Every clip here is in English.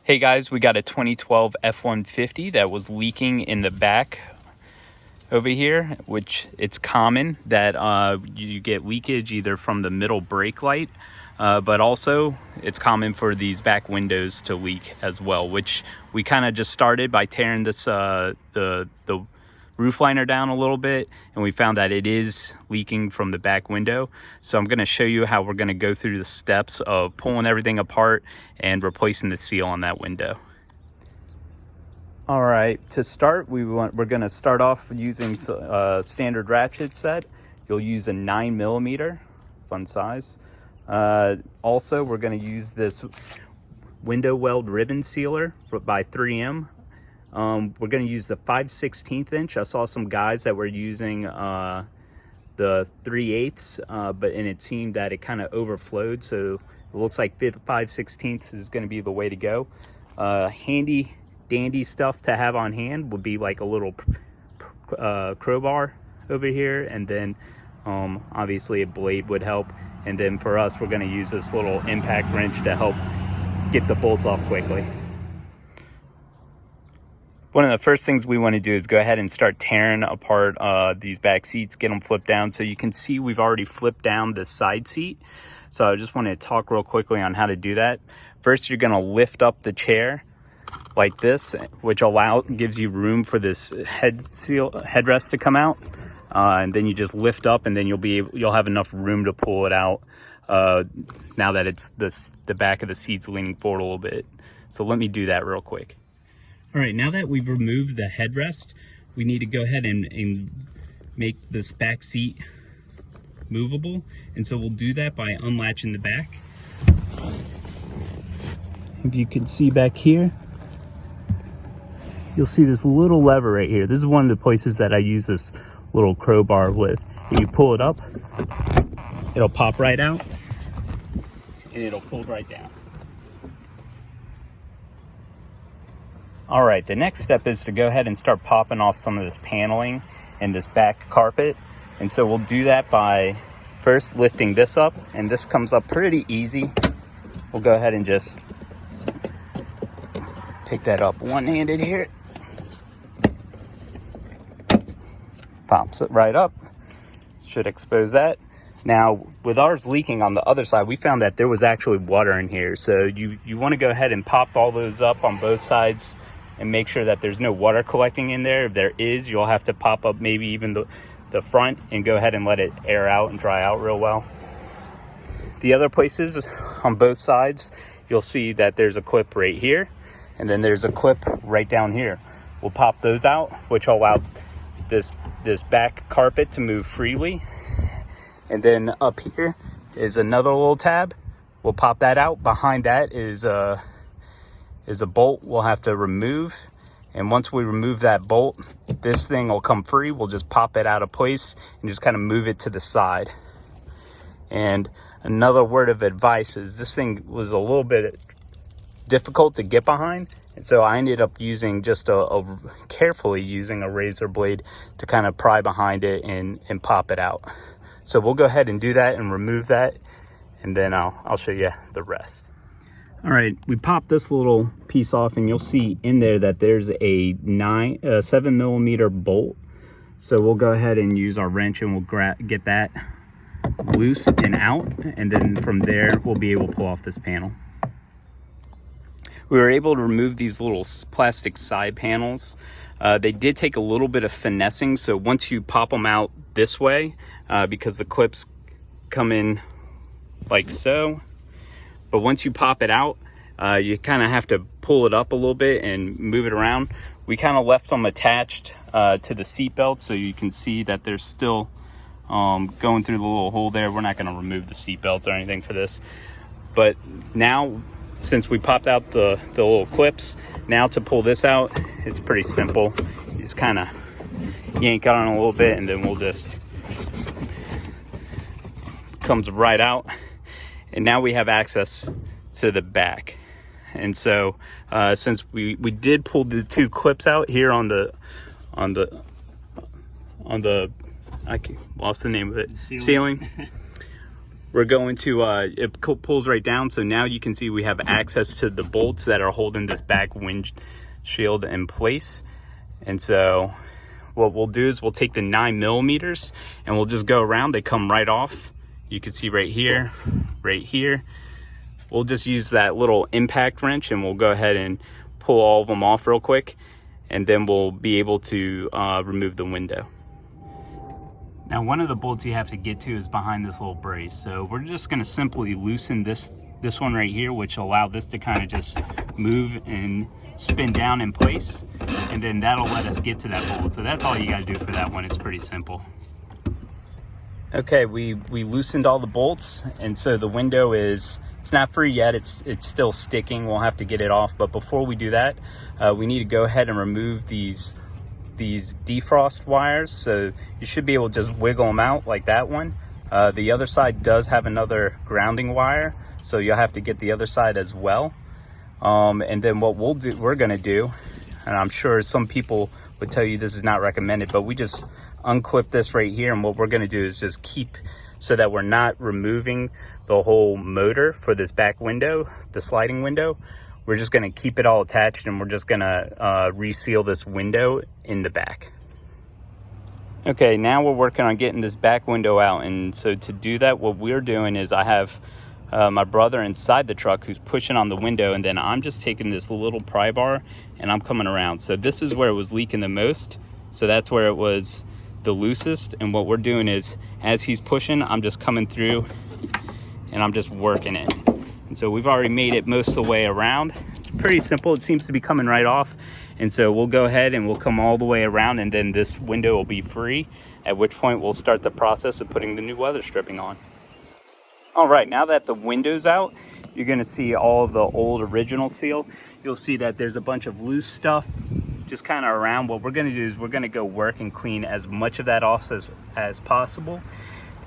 Hey guys, we got a 2012 F-150 that was leaking in the back over here, which it's common that you get leakage either from the middle brake light, but also it's common for these back windows to leak as well, which we kind of just started by tearing this the roof liner down a little bit, and we found that it is leaking from the back window. So I'm going to show you how we're going to go through the steps of pulling everything apart and replacing the seal on that window. All right, to start, we're going to start off using standard ratchet set. You'll use a 9mm, fun size. Also, we're going to use this window weld ribbon sealer by 3M. We're going to use the 5/16 inch. I saw some guys that were using the 3/8, and it seemed that it kind of overflowed, so it looks like 5/16 is going to be the way to go. Handy dandy stuff to have on hand would be like a little crowbar over here, and then obviously a blade would help. And then for us, we're going to use this little impact wrench to help get the bolts off quickly. One of the first things we want to do is go ahead and start tearing apart these back seats, get them flipped down. So you can see we've already flipped down the side seat. So I just want to talk real quickly on how to do that. First, you're going to lift up the chair like this, which gives you room for this headrest to come out. And then you just lift up, and then you'll have enough room to pull it out. Now that it's the back of the seat's leaning forward a little bit. So let me do that real quick. All right, now that we've removed the headrest, we need to go ahead and make this back seat movable. And so we'll do that by unlatching the back. If you can see back here, you'll see this little lever right here. This is one of the places that I use this little crowbar with. If you pull it up, it'll pop right out and it'll fold right down. All right, the next step is to go ahead and start popping off some of this paneling and this back carpet. And so we'll do that by first lifting this up, and this comes up pretty easy. We'll go ahead and just pick that up one-handed here. Pops it right up. Should expose that. Now, with ours leaking on the other side, we found that there was actually water in here. So you want to go ahead and pop all those up on both sides and make sure that there's no water collecting in there. If there is, you'll have to pop up maybe even the front and go ahead and let it air out and dry out real well. The other places on both sides, you'll see that there's a clip right here, and then there's a clip right down here. We'll pop those out, which will allow this back carpet to move freely. And then up here is another little tab. We'll pop that out. Behind that is a bolt we'll have to remove. And once we remove that bolt, this thing will come free. We'll just pop it out of place and just kind of move it to the side. And another word of advice is this thing was a little bit difficult to get behind. And so I ended up using just carefully using a razor blade to kind of pry behind it and pop it out. So we'll go ahead and do that and remove that, and then I'll show you the rest. All right, we popped this little piece off, and you'll see in there that there's a 7mm bolt. So we'll go ahead and use our wrench, and we'll get that loose and out, and then from there we'll be able to pull off this panel. We were able to remove these little plastic side panels. They did take a little bit of finessing, so once you pop them out this way, because the clips come in like so, but once you pop it out, you kind of have to pull it up a little bit and move it around. We kind of left them attached to the seat belt, so you can see that they're still going through the little hole there. We're not going to remove the seat belts or anything for this, but now, since we popped out the little clips, now to pull this out, it's pretty simple. You just kind of yank on a little bit, and then we'll just, comes right out. And now we have access to the back. And so since we did pull the two clips out here on the I lost the name of it, ceiling. we're going to, it pulls right down. So now you can see we have access to the bolts that are holding this back windshield in place. And so what we'll do is we'll take the 9mm and we'll just go around. They come right off. You can see right here, right here. We'll just use that little impact wrench and we'll go ahead and pull all of them off real quick. And then we'll be able to remove the window. Now, one of the bolts you have to get to is behind this little brace. So we're just gonna simply loosen this one right here, which will allow this to kind of just move and spin down in place. And then that'll let us get to that bolt. So that's all you gotta do for that one. It's pretty simple. Okay, we loosened all the bolts. And so the window it's not free yet. It's still sticking. We'll have to get it off. But before we do that, we need to go ahead and remove these defrost wires. So you should be able to just wiggle them out like that one. The other side does have another grounding wire, so you'll have to get the other side as well. And then what we're gonna do, and I'm sure some people would tell you this is not recommended, but we just unclip this right here, and what we're gonna do is just keep, so that we're not removing the whole motor for this back window, the sliding window. We're just gonna keep it all attached, and we're just gonna reseal this window in the back. Okay, now we're working on getting this back window out. And so to do that, what we're doing is I have my brother inside the truck who's pushing on the window, and then I'm just taking this little pry bar and I'm coming around. So this is where it was leaking the most. So that's where it was the loosest. And what we're doing is, as he's pushing, I'm just coming through and I'm just working it. And so we've already made it most of the way around. It's pretty simple. It seems to be coming right off. And so we'll go ahead and we'll come all the way around, and then this window will be free, at which point we'll start the process of putting the new weather stripping on. All right, now that the window's out, you're gonna see all of the old original seal. You'll see that there's a bunch of loose stuff just kind of around. What we're gonna do is we're gonna go work and clean as much of that off as possible.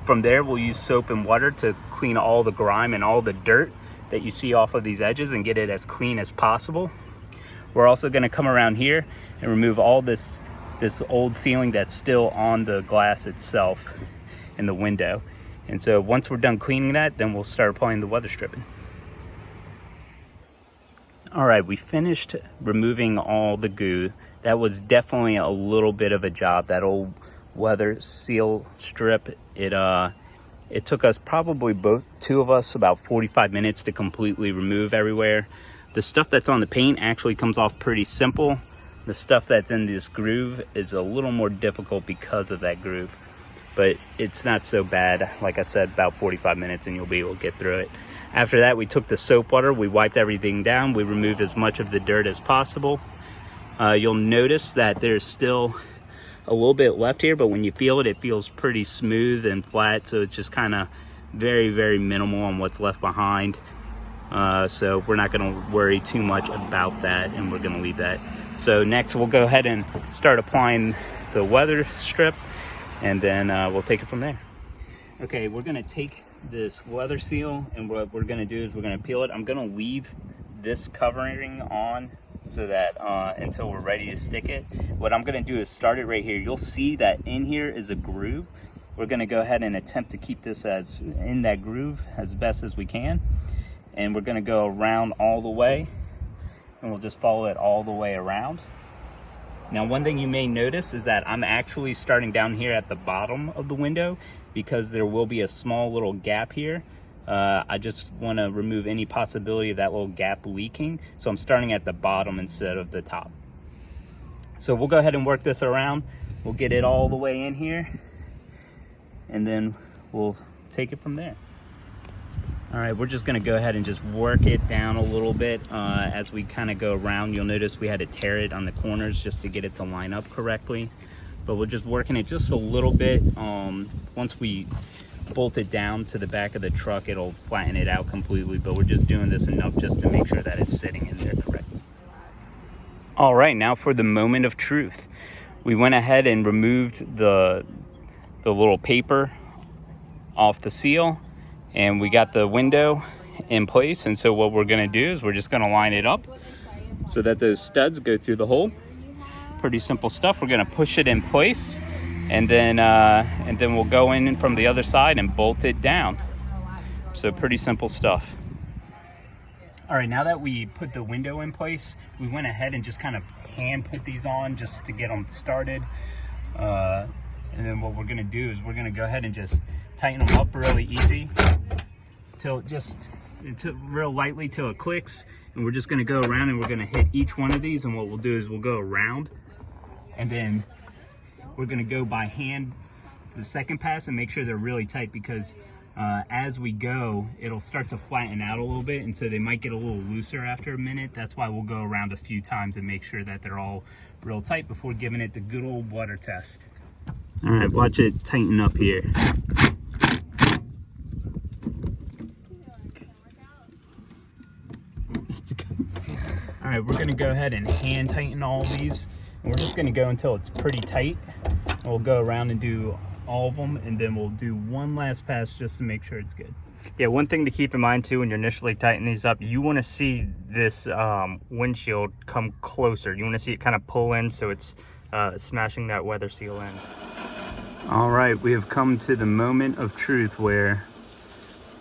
From there, we'll use soap and water to clean all the grime and all the dirt that you see off of these edges and get it as clean as possible. We're also going to come around here and remove all this old sealing that's still on the glass itself in the window. And so once we're done cleaning that, then we'll start applying the weather stripping. All right, we finished removing all the goo. That was definitely a little bit of a job. That old weather seal strip, it took us probably two of us about 45 minutes to completely remove everywhere. The stuff that's on the paint actually comes off pretty simple. The stuff that's in this groove is a little more difficult because of that groove, but it's not so bad. Like I said, about 45 minutes and you'll be able to get through it. After that, we took the soap water, we wiped everything down, we removed as much of the dirt as possible. You'll notice that there's still a little bit left here, but when you feel it, it feels pretty smooth and flat, so it's just kind of very, very minimal on what's left behind. So we're not going to worry too much about that, and we're going to leave that. So next we'll go ahead and start applying the weather strip, and then we'll take it from there. Okay, we're going to take this weather seal, and what we're going to do is we're going to peel it. I'm going to leave this covering on so that until we're ready to stick it. What I'm going to do is start it right here. You'll see that in here is a groove. We're going to go ahead and attempt to keep this as in that groove as best as we can. And we're going to go around all the way, and we'll just follow it all the way around. Now, one thing you may notice is that I'm actually starting down here at the bottom of the window because there will be a small little gap here. I just want to remove any possibility of that little gap leaking, so I'm starting at the bottom instead of the top. So we'll go ahead and work this around. We'll get it all the way in here, and then we'll take it from there. All right, we're just gonna go ahead and just work it down a little bit as we kind of go around. You'll notice we had to tear it on the corners just to get it to line up correctly, but we're just working it just a little bit. Once we bolt it down to the back of the truck, it'll flatten it out completely, but we're just doing this enough just to make sure that it's sitting in there correctly. All right, now for the moment of truth. We went ahead and removed the little paper off the seal, and we got the window in place. And so what we're gonna do is we're just gonna line it up so that those studs go through the hole. Pretty simple stuff. We're gonna push it in place, and then we'll go in from the other side and bolt it down. So pretty simple stuff. All right, now that we put the window in place, we went ahead and just kind of hand put these on just to get them started. And then what we're gonna do is we're gonna go ahead and just tighten them up really easy till real lightly till it clicks. And we're just gonna go around and we're gonna hit each one of these. And what we'll do is we'll go around and then we're gonna go by hand the second pass and make sure they're really tight, because as we go, it'll start to flatten out a little bit, and so they might get a little looser after a minute. That's why we'll go around a few times and make sure that they're all real tight before giving it the good old water test. All right, watch it tighten up here. All right, we're gonna go ahead and hand tighten all these, and we're just gonna go until it's pretty tight. We'll go around and do all of them, and then we'll do one last pass just to make sure it's good. Yeah, one thing to keep in mind too when you're initially tightening these up, you want to see this windshield come closer. You want to see it kind of pull in so it's smashing that weather seal in. All right, we have come to the moment of truth where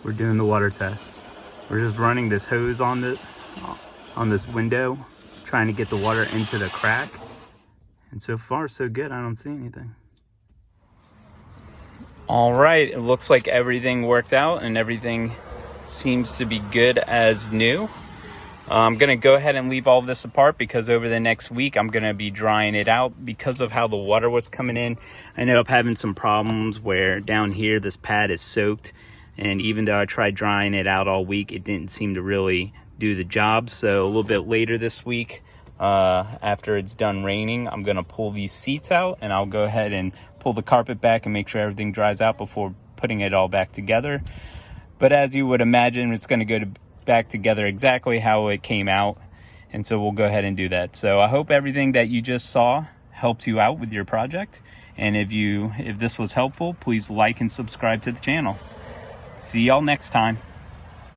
we're doing the water test. We're just running this hose on this window, trying to get the water into the crack. And so far, so good. I don't see anything. All right, it looks like everything worked out and everything seems to be good as new. I'm gonna go ahead and leave all this apart because over the next week, I'm gonna be drying it out because of how the water was coming in. I ended up having some problems where down here, this pad is soaked. And even though I tried drying it out all week, it didn't seem to really do the job. So a little bit later this week, after it's done raining, I'm gonna pull these seats out and I'll go ahead and pull the carpet back and make sure everything dries out before putting it all back together. But as you would imagine, it's gonna go back together exactly how it came out. And so we'll go ahead and do that. So I hope everything that you just saw helps you out with your project. And if this was helpful, please like and subscribe to the channel. See y'all next time.